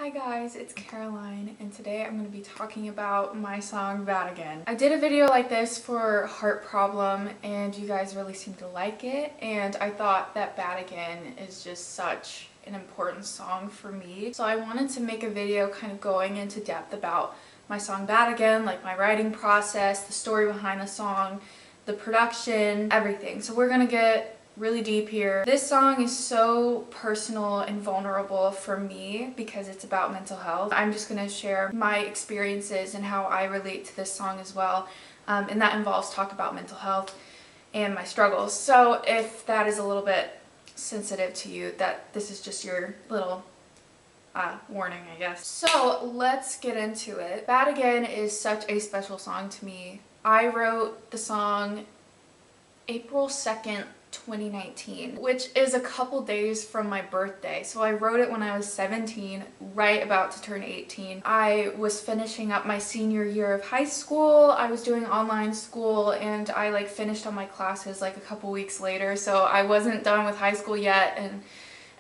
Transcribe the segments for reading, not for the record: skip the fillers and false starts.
Hi guys, it's Caroline, and today I'm going to be talking about my song Bad Again. I did a video like this for Heart Problem and you guys really seemed to like it, and I thought that Bad Again is just such an important song for me. So I wanted to make a video kind of going into depth about my song Bad Again, like my writing process, the story behind the song, the production, everything. So we're going to get really deep here. This song is so personal and vulnerable for me because it's about mental health. I'm just going to share my experiences and how I relate to this song as well, and that involves talk about mental health and my struggles. So if that is a little bit sensitive to you, that this is just your little warning, I guess. So let's get into it. Bad Again is such a special song to me. I wrote the song April 2nd, 2019, which is a couple days from my birthday. So I wrote it when I was 17, right about to turn 18. I was finishing up my senior year of high school. I was doing online school and I finished all my classes a couple weeks later. So I wasn't done with high school yet, and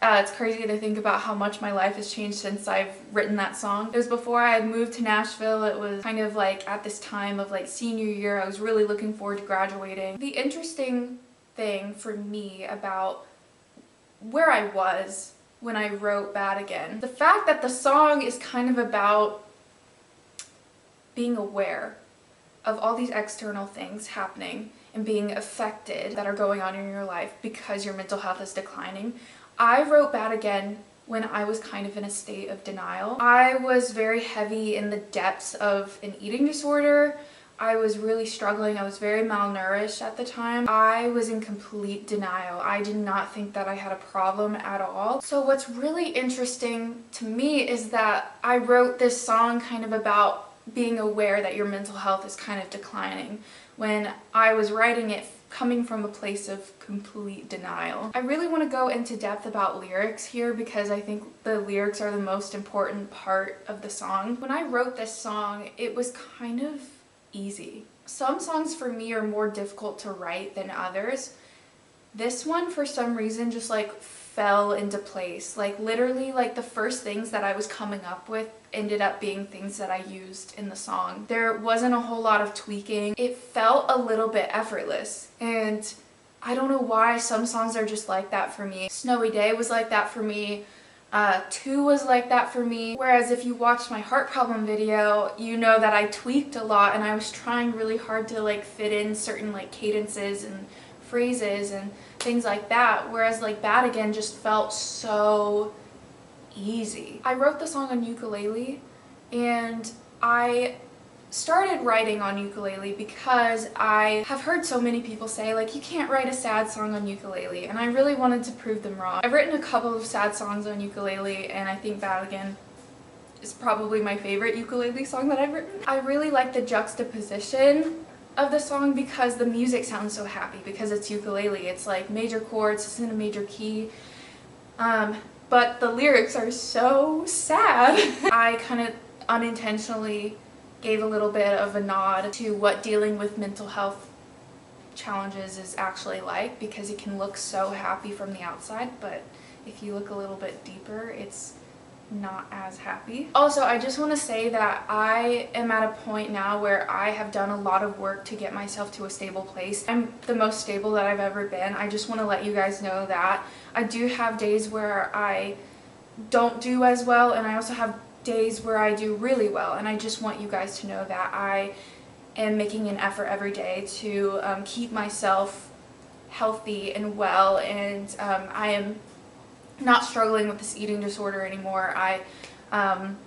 it's crazy to think about how much my life has changed since I've written that song. It was before I had moved to Nashville. It was kind of at this time of senior year. I was really looking forward to graduating. The interesting thing for me about where I was when I wrote Bad Again, the fact that the song is kind of about being aware of all these external things happening and being affected that are going on in your life because your mental health is declining. I wrote Bad Again when I was kind of in a state of denial. I was very heavy in the depths of an eating disorder. I was really struggling. I was very malnourished at the time. I was in complete denial. I did not think that I had a problem at all. So what's really interesting to me is that I wrote this song kind of about being aware that your mental health is kind of declining when I was writing it coming from a place of complete denial. I really want to go into depth about lyrics here because I think the lyrics are the most important part of the song. When I wrote this song, it was kind of easy. Some songs for me are more difficult to write than others. This one for some reason just fell into place. Literally the first things that I was coming up with ended up being things that I used in the song. There wasn't a whole lot of tweaking. It felt a little bit effortless, and I don't know why some songs are just like that for me. Snowy Day was like that for me. 2 was like that for me. Whereas if you watched my Heart Problem video, you know that I tweaked a lot and I was trying really hard to fit in certain cadences and phrases and things like that. Whereas Bad Again just felt so easy. I wrote the song on ukulele, and I started writing on ukulele because I have heard so many people say you can't write a sad song on ukulele, and I really wanted to prove them wrong. I've written a couple of sad songs on ukulele, and I think Bad Again is probably my favorite ukulele song that I've written. I really like the juxtaposition of the song because the music sounds so happy because it's ukulele. It's major chords, it's in a major key, but the lyrics are so sad. I kind of unintentionally gave a little bit of a nod to what dealing with mental health challenges is actually like, because it can look so happy from the outside, but if you look a little bit deeper, it's not as happy. Also, I just want to say that I am at a point now where I have done a lot of work to get myself to a stable place. I'm the most stable that I've ever been. I just want to let you guys know that I do have days where I don't do as well, and I also have days where I do really well, and I just want you guys to know that I am making an effort every day to keep myself healthy and well, and I am not struggling with this eating disorder anymore. I'm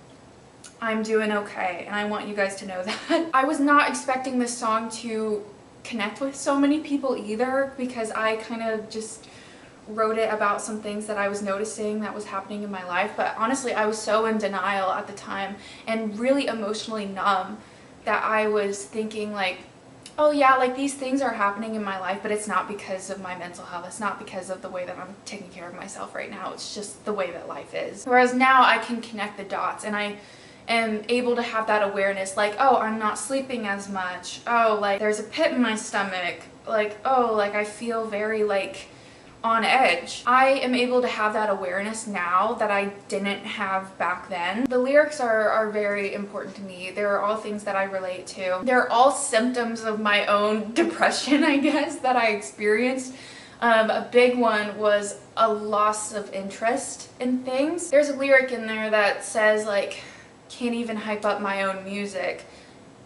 doing okay, and I want you guys to know that. I was not expecting this song to connect with so many people either, because I kind of just wrote it about some things that I was noticing that was happening in my life, but honestly I was so in denial at the time and really emotionally numb that I was thinking oh yeah, these things are happening in my life, but it's not because of my mental health, it's not because of the way that I'm taking care of myself right now, it's just the way that life is. Whereas now I can connect the dots and I am able to have that awareness, oh, I'm not sleeping as much, oh, there's a pit in my stomach, oh, I feel very on edge. I am able to have that awareness now that I didn't have back then. The lyrics are very important to me. They're all things that I relate to. They're all symptoms of my own depression, I guess, that I experienced. A big one was a loss of interest in things. There's a lyric in there that says like, can't even hype up my own music.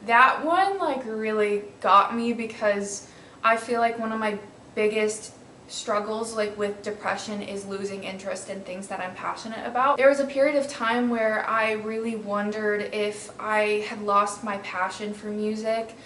That one like really got me because I feel like one of my biggest struggles like with depression is losing interest in things that I'm passionate about. There was a period of time where I really wondered if I had lost my passion for music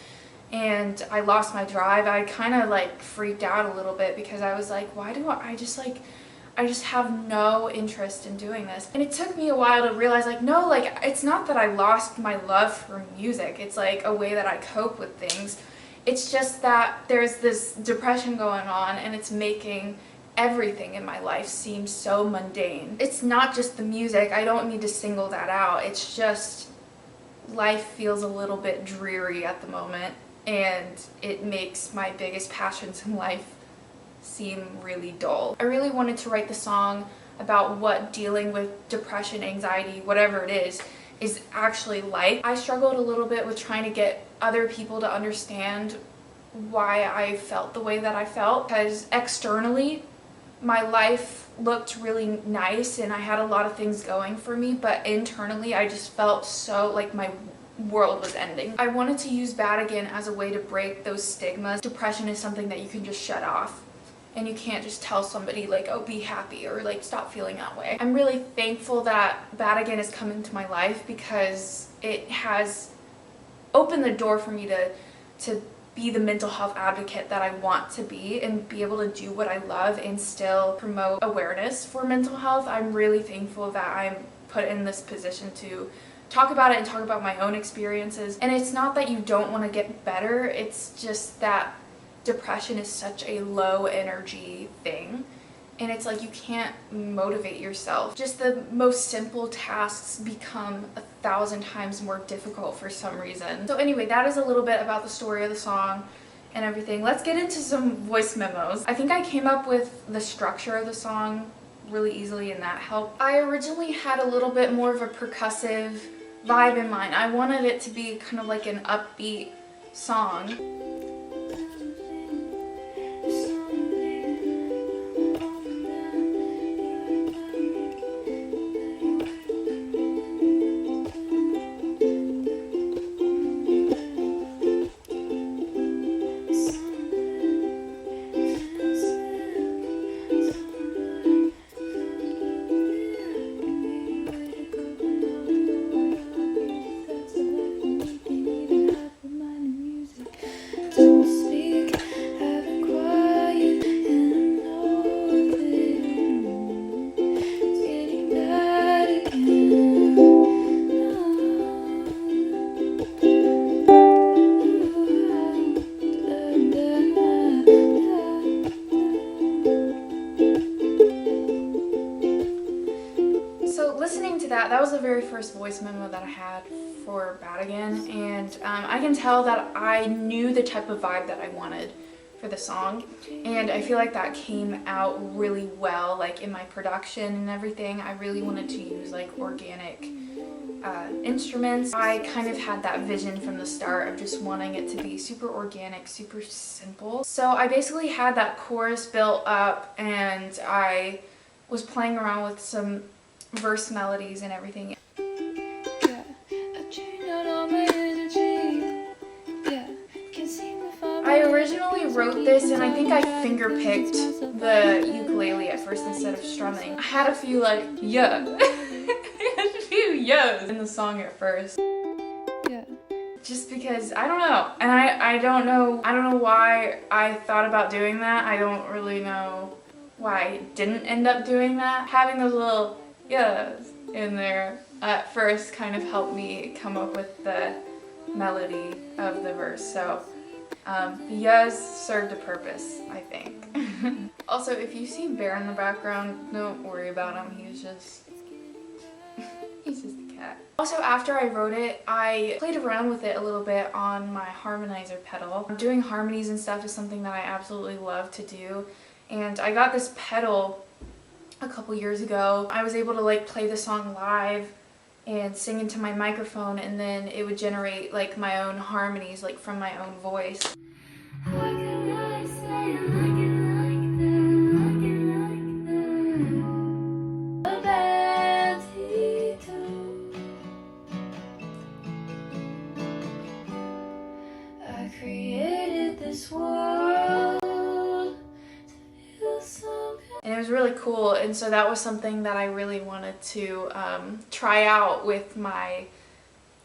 and I lost my drive. I kind of like freaked out a little bit because I was like, why do I just have no interest in doing this? And it took me a while to realize like, no, like it's not that I lost my love for music. It's like a way that I cope with things. It's just that there's this depression going on and it's making everything in my life seem so mundane. It's not just the music. I don't need to single that out. It's just life feels a little bit dreary at the moment and it makes my biggest passions in life seem really dull. I really wanted to write the song about what dealing with depression, anxiety, whatever it is actually like. I struggled a little bit with trying to get other people to understand why I felt the way that I felt, because externally my life looked really nice and I had a lot of things going for me, but internally I just felt so like my world was ending. I wanted to use Bad Again as a way to break those stigmas. Depression is something that you can just shut off. And you can't just tell somebody like, oh, be happy or like stop feeling that way. I'm really thankful that Bad Again has come into my life because it has opened the door for me to be the mental health advocate that I want to be and be able to do what I love and still promote awareness for mental health. I'm really thankful that I'm put in this position to talk about it and talk about my own experiences. And it's not that you don't want to get better, it's just that depression is such a low energy thing and it's like you can't motivate yourself. Just the most simple tasks become 1,000 times more difficult for some reason. So anyway, that is a little bit about the story of the song and everything. Let's get into some voice memos. I think I came up with the structure of the song really easily and that helped. I originally had a little bit more of a percussive vibe in mind. I wanted it to be kind of like an upbeat song. That was the very first voice memo that I had for Bad Again, and I can tell that I knew the type of vibe that I wanted for the song, and I feel like that came out really well, like in my production and everything. I really wanted to use like organic instruments. I kind of had that vision from the start of just wanting it to be super organic, super simple. So I basically had that chorus built up and I was playing around with some verse melodies and everything. I originally wrote this and I think I finger picked the ukulele at first instead of strumming. I had a few like yeah, a few yeahs in the song at first. Just because I don't know, and I don't know why I thought about doing that. I don't really know why I didn't end up doing that. Having those little yes in there at first kind of helped me come up with the melody of the verse. So the yes served a purpose, I think. Also, if you see Bear in the background, don't worry about him. He's just a cat. Also, after I wrote it, I played around with it a little bit on my harmonizer pedal. Doing harmonies and stuff is something that I absolutely love to do. And I got this pedal a couple years ago. I was able to like play the song live and sing into my microphone, and then it would generate like my own harmonies like from my own voice. I created this world to feel so good. And it was really cool, and so that was something that I really wanted to try out with my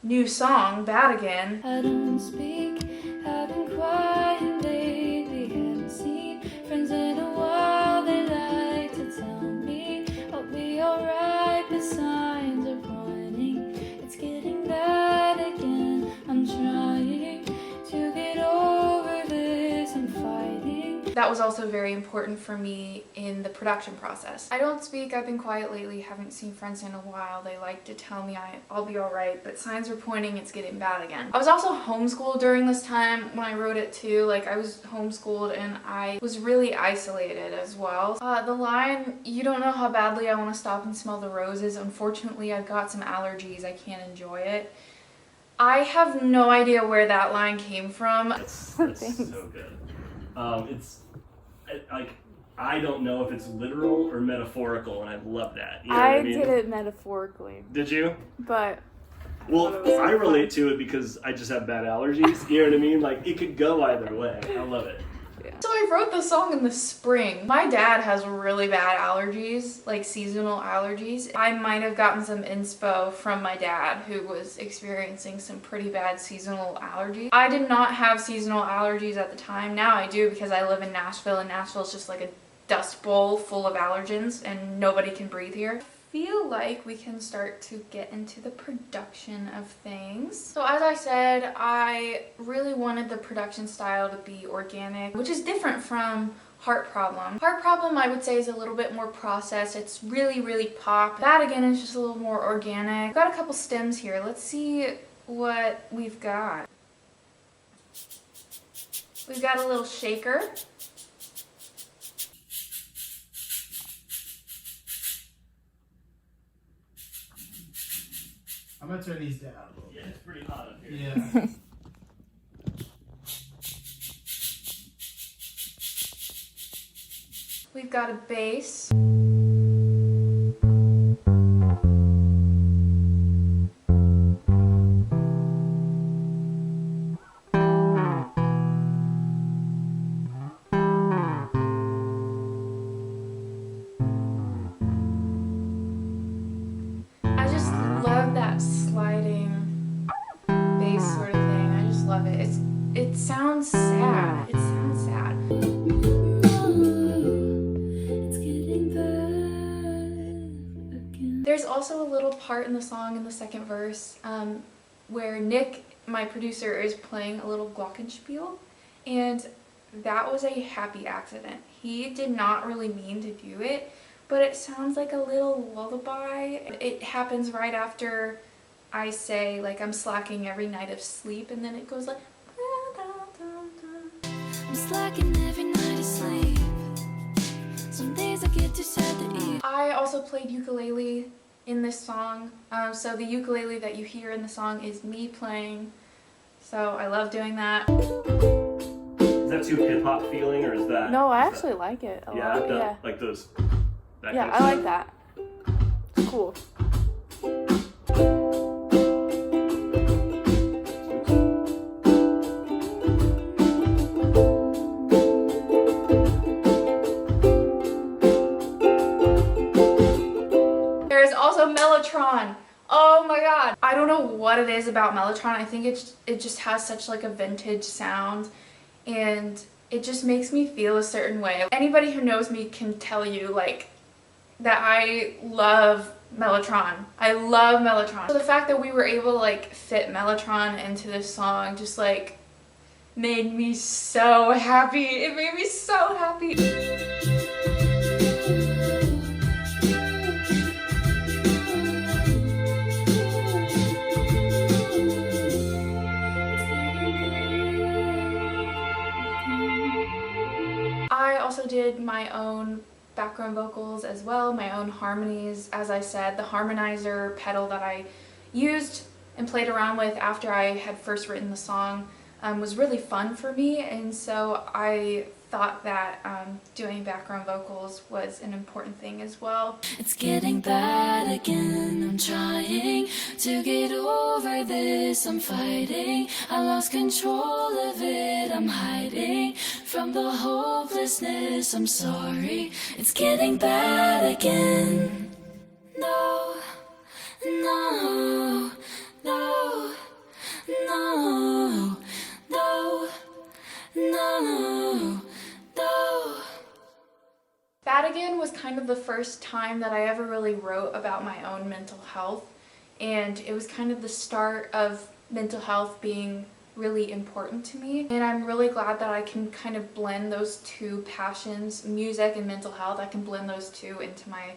new song, Bad Again. I don't speak, I've been quiet lately, haven't seen friends in a while, they like to tell me I'll be alright, but signs are pointing, it's getting bad again. I'm trying to get over this, I'm fighting. That was also very important for me in the production process. I don't speak, I've been quiet lately, haven't seen friends in a while, they like to tell me I'll be alright, but signs are pointing it's getting bad again. I was also homeschooled during this time when I wrote it too. Like, I was homeschooled and I was really isolated as well. The line, "You don't know how badly I want to stop and smell the roses. Unfortunately, I've got some allergies, I can't enjoy it." I have no idea where that line came from. That's so good. I don't know if it's literal or metaphorical, and I love that. You know what I mean? did it metaphorically, Did you? but Well, I relate to it because I just have bad allergies. You know what I mean? Like, it could go either way. I love it. So I wrote the song in the spring. My dad has really bad allergies, like seasonal allergies. I might have gotten some inspo from my dad, who was experiencing some pretty bad seasonal allergies. I did not have seasonal allergies at the time. Now I do, because I live in Nashville, and Nashville is just like a dust bowl full of allergens and nobody can breathe here. Feel like we can start to get into the production of things. So as I said, I really wanted the production style to be organic, which is different from Heart Problem. Heart Problem, I would say, is a little bit more processed. It's really pop. That again is just a little more organic. I've got a couple stems here. Let's see what we've got. We've got a little shaker. I'm gonna turn these down a little Yeah, bit. it's pretty hot up here. Yeah. We've got a bass. I just love that sliding bass sort of thing. I just love it. It sounds sad. It sounds sad. It's getting bad again. There's also a little part in the song in the second verse where Nick, my producer, is playing a little glockenspiel, and that was a happy accident. He did not really mean to do it, but it sounds like a little lullaby. It happens right after I say, like, I'm slacking every night of sleep, and then it goes like, I'm slacking every night of sleep. Some days I get too sad to eat. I also played ukulele in this song, so the ukulele that you hear in the song is me playing, so I love doing that. Is that too hip-hop feeling, or is that... no, I actually like it a lot. Yeah, like those... That yeah, kind of I stuff. like that. It's cool. There is also Mellotron. Oh my god. I don't know what it is about Mellotron. I think it just has such like a vintage sound, and it just makes me feel a certain way. Anybody who knows me can tell you like that I love Mellotron. I love Mellotron. So the fact that we were able to like fit Mellotron into this song just like made me so happy. It made me so happy. I also did added my own background vocals as well, my own harmonies. As I said, the harmonizer pedal that I used and played around with after I had first written the song was really fun for me, and so I thought that doing background vocals was an important thing as well. It's getting bad again, I'm trying to get over this, I'm fighting, I lost control of it, I'm hiding from the hopelessness, I'm sorry, it's getting bad again. No, no, no, no, no, no, no. Bad Again was kind of the first time that I ever really wrote about my own mental health, and it was kind of the start of mental health being really important to me, and I'm really glad that I can kind of blend those two passions, music and mental health. I can blend those two into my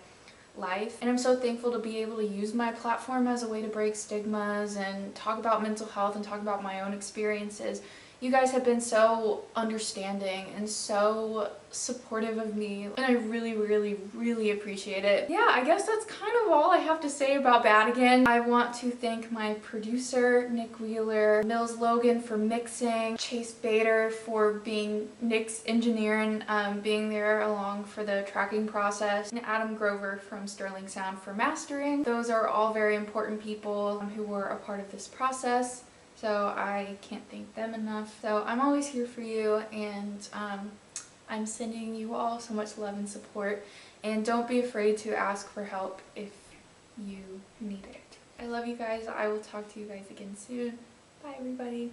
life, and I'm so thankful to be able to use my platform as a way to break stigmas and talk about mental health and talk about my own experiences. You guys have been so understanding and so supportive of me, and I really, really, really appreciate it. Yeah, I guess that's kind of all I have to say about Bad Again. I want to thank my producer, Nick Wheeler, Mills Logan for mixing, Chase Bader for being Nick's engineer and being there along for the tracking process, and Adam Grover from Sterling Sound for mastering. Those are all very important people who were a part of this process. So I can't thank them enough. So I'm always here for you, and I'm sending you all so much love and support, and don't be afraid to ask for help if you need it. I love you guys. I will talk to you guys again soon. Bye everybody.